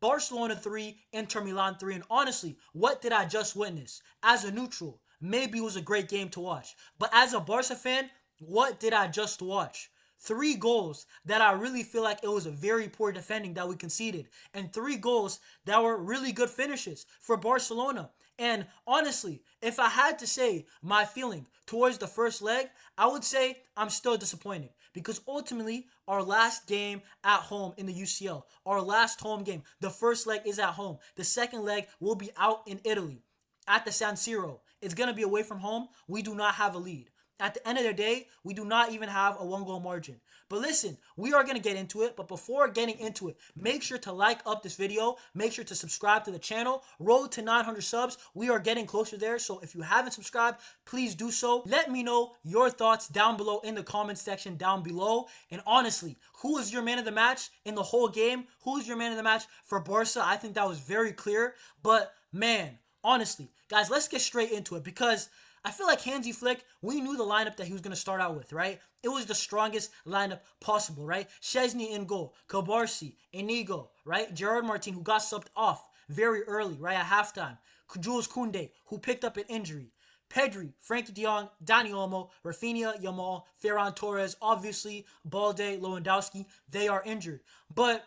Barcelona 3, Inter Milan 3. And honestly, what did I just witness? As a neutral, maybe it was a great game to watch. But as a Barca fan, what did I just watch? Three goals that I really feel like it was a very poor defending that we conceded, and three goals that were really good finishes for Barcelona. And honestly, if I had to say my feeling towards the first leg, I would say I'm still disappointed because ultimately our last game at home in the UCL, our last home game, the first leg is at home. The second leg will be out in Italy at the San Siro. It's going to be away from home. We do not have a lead. At the end of the day, we do not even have a 1-goal margin. But listen, we are going to get into it. But before getting into it, make sure to like up this video. Make sure to subscribe to the channel. Road to 900 subs. We are getting closer there. So if you haven't subscribed, please do so. Let me know your thoughts down below in the comment section down below. And honestly, who is your man of the match in the whole game? Who is your man of the match for Barca? I think that was very clear. But man, honestly, guys, let's get straight into it because I feel like Hansi Flick, we knew the lineup that he was going to start out with, right? It was the strongest lineup possible, right? Szczesny in goal, Kubarsi, Inigo, right? Gerard Martin, who got subbed off very early, right, at halftime. Jules Koundé, who picked up an injury. Pedri, Frankie de Jong, Dani Olmo, Rafinha, Yamal, Ferran Torres, obviously, Balde, Lewandowski, they are injured. But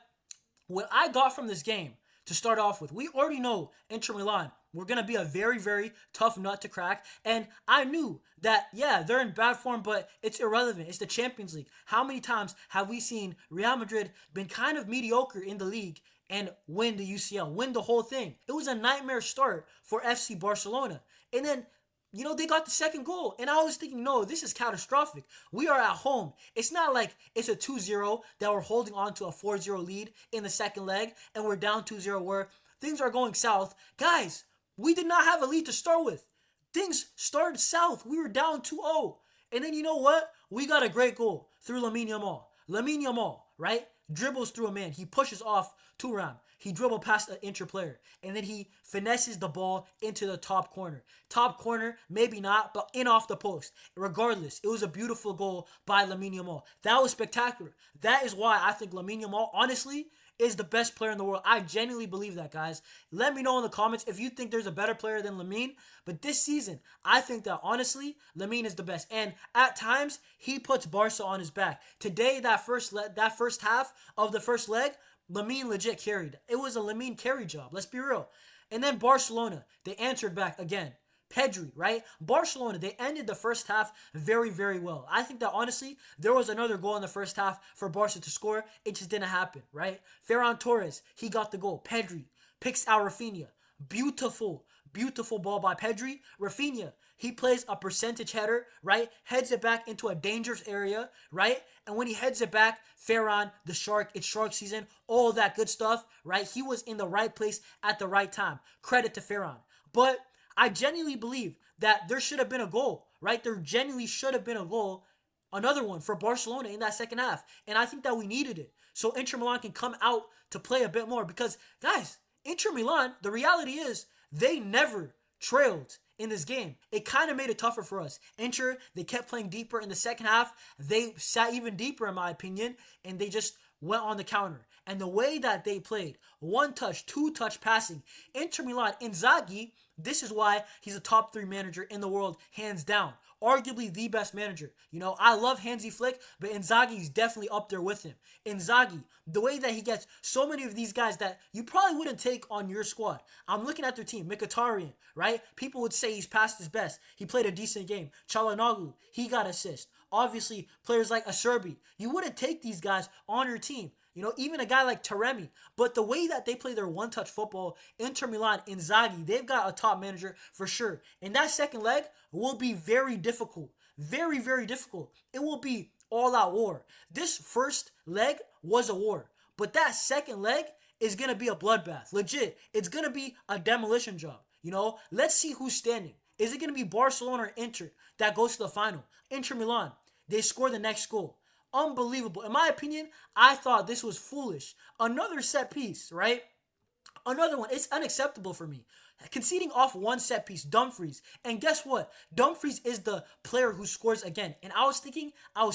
what I got from this game, to start off with, we already know Inter Milan, we're going to be a very, very tough nut to crack. And I knew that, yeah, they're in bad form, but it's irrelevant. It's the Champions League. How many times have we seen Real Madrid been kind of mediocre in the league and win the UCL, win the whole thing? It was a nightmare start for FC Barcelona. And then, you know, they got the second goal. And I was thinking, no, this is catastrophic. We are at home. It's not like it's a 2-0 that we're holding on to a 4-0 lead in the second leg and we're down 2-0 where things are going south. Guys, we did not have a lead to start with. Things started south. We were down 2-0. And then you know what? We got a great goal through Lamine Yamal. Lamine Yamal, right? Dribbles through a man. He pushes off Thuram. He dribbled past an Inter player. And then he finesses the ball into the top corner. Top corner, maybe not, but in off the post. Regardless, it was a beautiful goal by Lamine Yamal. That was spectacular. That is why I think Lamine Yamal, honestly, is the best player in the world. I genuinely believe that, guys. Let me know in the comments if you think there's a better player than Lamine. But this season, I think that, honestly, Lamine is the best. And at times, he puts Barca on his back. Today, that first half of the first leg, Lamine legit carried. It was a Lamine carry job. Let's be real. And then Barcelona, they answered back again. Pedri, right? Barcelona, they ended the first half very, very well. I think that, honestly, there was another goal in the first half for Barca to score. It just didn't happen, right? Ferran Torres, he got the goal. Pedri picks out Rafinha. Beautiful, beautiful ball by Pedri. Rafinha, he plays a percentage header, right? Heads it back into a dangerous area, right? And when he heads it back, Ferran, the shark, it's shark season, all that good stuff, right? He was in the right place at the right time. Credit to Ferran. But I genuinely believe that there should have been a goal, right? There genuinely should have been a goal, another one for Barcelona in that second half. And I think that we needed it. So Inter Milan can come out to play a bit more because, guys, Inter Milan, the reality is they never trailed in this game. It kind of made it tougher for us. Inter, they kept playing deeper in the second half. They sat even deeper, in my opinion, and they just went on the counter. And the way that they played, one touch, two touch passing, Inter Milan, Inzaghi, this is why he's a top 3 manager in the world, hands down. Arguably the best manager. You know, I love Hansi Flick, but Inzaghi is definitely up there with him. Inzaghi, the way that he gets so many of these guys that you probably wouldn't take on your squad. I'm looking at their team, Mkhitaryan, right? People would say he's past his best. He played a decent game. Çalhanoğlu, he got assists. Obviously, players like Acerbi, you wouldn't take these guys on your team. You know, even a guy like Taremi. But the way that they play their one-touch football, Inter Milan, Inzaghi, they've got a top manager for sure. And that second leg will be very difficult. Very, very difficult. It will be all-out war. This first leg was a war. But that second leg is going to be a bloodbath. Legit. It's going to be a demolition job. You know, let's see who's standing. Is it going to be Barcelona or Inter that goes to the final? Inter Milan, they score the next goal. Unbelievable. In my opinion, I thought this was foolish. Another set piece, right? Another one. It's unacceptable for me. Conceding off one set piece, Dumfries. And guess what? Dumfries is the player who scores again. And I was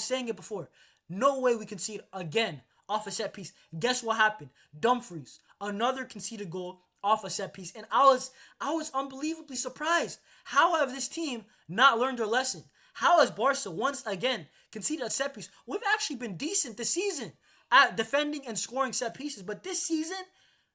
saying it before. No way we concede again off a set piece. Guess what happened? Dumfries, another conceded goal off a set piece, and I was unbelievably surprised. How have this team not learned their lesson? How has Barca once again conceded a set piece? We've actually been decent this season at defending and scoring set pieces, but this season,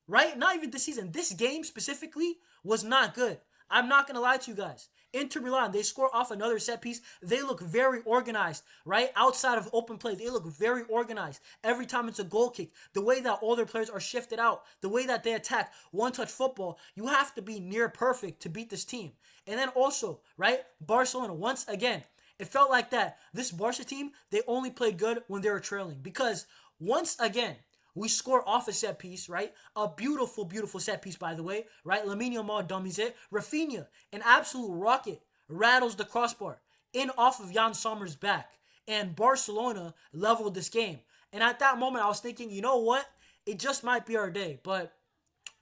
right? Not even this season. This game specifically was not good. I'm not going to lie to you guys. Inter Milan, they score off another set piece. They look very organized, right? Outside of open play, they look very organized. Every time it's a goal kick, the way that all their players are shifted out, the way that they attack, one-touch football, you have to be near perfect to beat this team. And then also, right, Barcelona, once again, it felt like that this Barca team, they only played good when they were trailing. Because once again, we score off a set piece, right? A beautiful, beautiful set piece, by the way, right? Lamine Yamal dummies it. Rafinha, an absolute rocket, rattles the crossbar in off of Jan Sommer's back. And Barcelona leveled this game. And at that moment, I was thinking, you know what? It just might be our day. But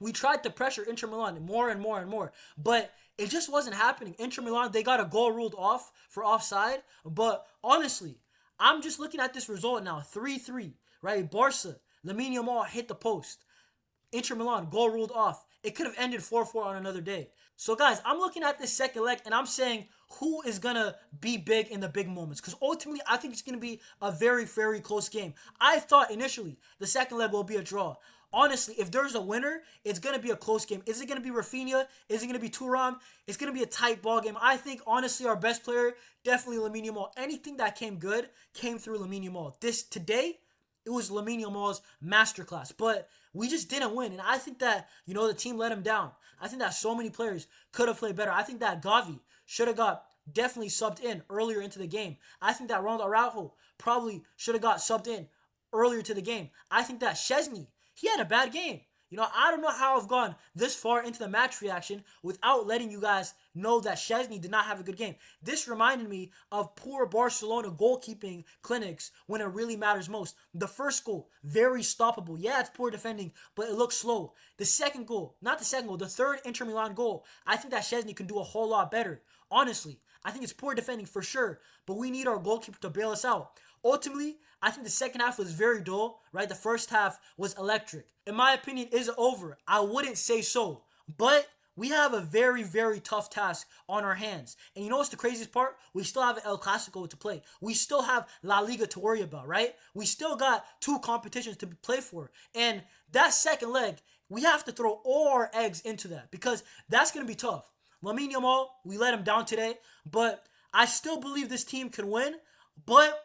we tried to pressure Inter Milan more and more and more. But it just wasn't happening. Inter Milan, they got a goal ruled off for offside. But honestly, I'm just looking at this result now. 3-3, right? Barca, Lamine Yamal hit the post. Inter Milan, goal ruled off. It could have ended 4-4 on another day. So, guys, I'm looking at this second leg, and I'm saying who is going to be big in the big moments. Because ultimately, I think it's going to be a very, very close game. I thought initially the second leg will be a draw. Honestly, if there's a winner, it's going to be a close game. Is it going to be Rafinha? Is it going to be Thuram? It's going to be a tight ball game. I think, honestly, our best player, definitely Lamine Yamal. Anything that came good came through Lamine Yamal. Today, it was Lamine Yamal's masterclass. But we just didn't win. And I think that, the team let him down. I think that so many players could have played better. I think that Gavi should have got definitely subbed in earlier into the game. I think that Ronald Araujo probably should have got subbed in earlier to the game. I think that Szczesny, he had a bad game. I don't know how I've gone this far into the match reaction without letting you guys know that Szczesny did not have a good game. This reminded me of poor Barcelona goalkeeping clinics when it really matters most. The first goal, very stoppable. Yeah, it's poor defending, but it looks slow. The second goal, not the second goal, the third Inter Milan goal, I think that Szczesny can do a whole lot better. Honestly, I think it's poor defending for sure, but we need our goalkeeper to bail us out. Ultimately, I think the second half was very dull, right? The first half was electric. In my opinion, is it over? I wouldn't say so. But we have a very, very tough task on our hands. And you know what's the craziest part? We still have El Clasico to play. We still have La Liga to worry about, right? We still got 2 competitions to play for. And that second leg, we have to throw all our eggs into that because that's going to be tough. Lamine Yamal, we let him down today. But I still believe this team can win. But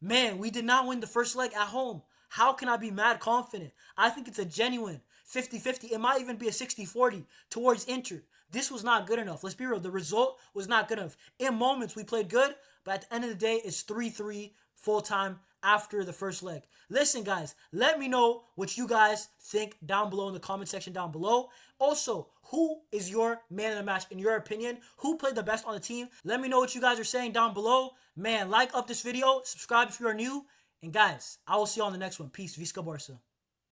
man, we did not win the first leg at home. How can I be mad confident? I think it's a genuine 50-50. It might even be a 60-40 towards Inter. This was not good enough. Let's be real. The result was not good enough. In moments, we played good, but at the end of the day, it's 3-3 full-time after the first leg. Listen, guys, let me know what you guys think down below in the comment section down below. Also, who is your man of the match in your opinion? Who played the best on the team? Let me know what you guys are saying down below. Man, like up this video, subscribe if you are new. And guys, I will see you on the next one. Peace. Visca Barca.